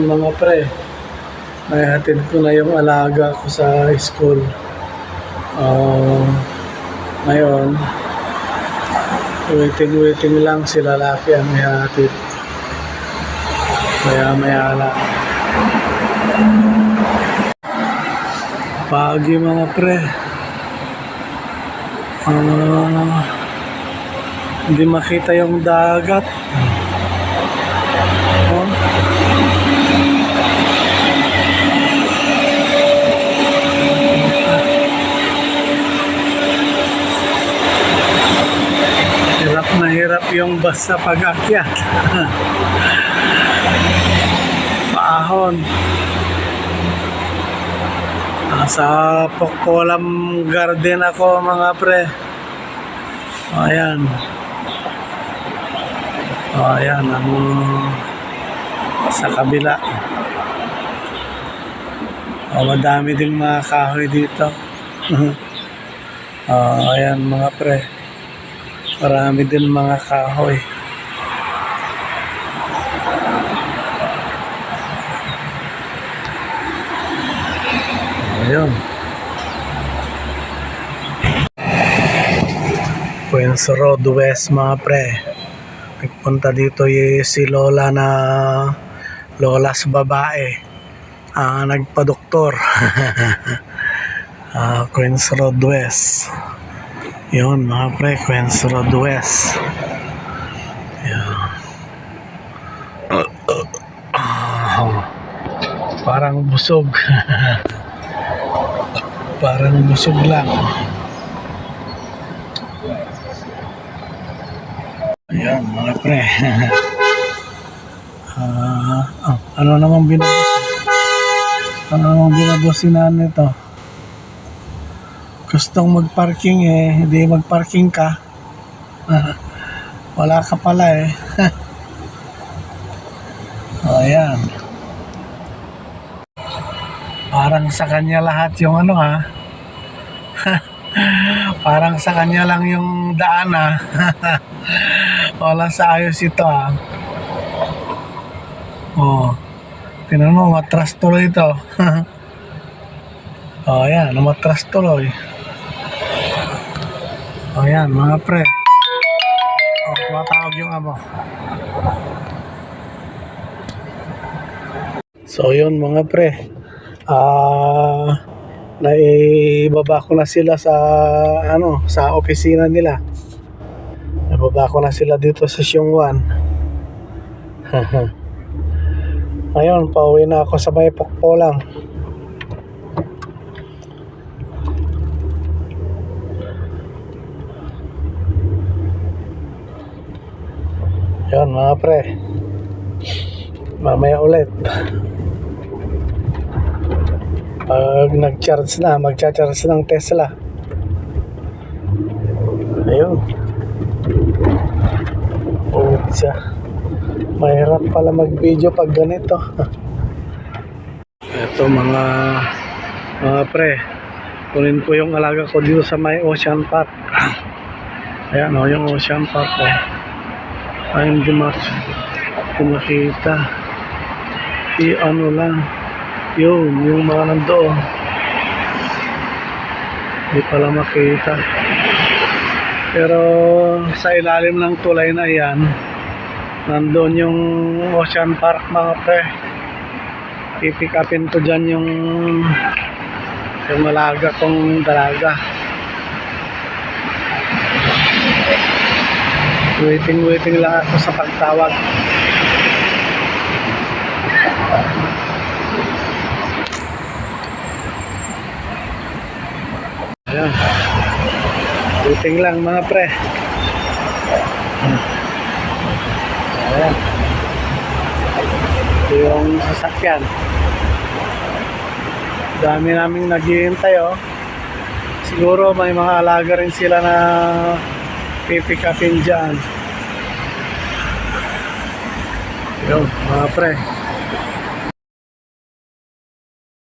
mga pre, may hatid ko na yung alaga ko sa school. Ngayon, waiting lang si lalaki ang may hatid. Maya lang. Pagi mga pre. Hindi makita yung dagat. Hirap na hirap yung bus sa pag-akyat. Paahon. Nasa Pokpolam Garden ako mga pre. Ayan. Ayan ang sa kabila. Madami ding mga kahoy dito. Ayan mga pre. Marami din mga kahoy. Ayun. Queens Road West mga pre. Nagpunta dito si Lola na Lolas babae. Nagpa-doktor. Queens Road West. Yun mga pre, Queens Road West. Parang busog. Parang busog lang. Ayan mga pre. Ano namang binabos? Ano namang binabosin nito? Gustong mag-parking hindi mag-parking ka. Wala ka pala Ayan. Parang sa kanya lahat yung parang sa kanya lang yung daan Wala sa ayos ito Tingnan mo, matras tuloy ito. Ayan, matras tuloy. Ayan, mga pre. Tumatawag yung amo. So, yun mga pre. Naibaba ko na sila sa sa opisina nila. Nababa ko na sila dito sa Siongwan. Ngayon, pauwi na ako sa may Pokpolam. Yun mga pre. Mamaya ulit. Pag nag-charge na, magcha-charge ng Tesla. Ayun. Siya. Mahirap pala mag-video pag ganito. Ito mga pre. Kunin ko yung alaga ko dito sa may Ocean Park. Ayan yung Ocean Park Ayun, hindi makita. Lang. Yung mga nandoon. Hindi pala makita. Pero sa ilalim ng tulay na yan, nandoon yung Ocean Park mga pre. I-pick upin ko dyan yung alaga kong dalaga. Waiting lang ako sa pagtawag. Ayan. Waiting lang mga pre. Ayan. Ito yung sasakyan. Dami naming naghihintay Siguro may mga alaga rin sila na pipick upin dyan. Yun mga pre.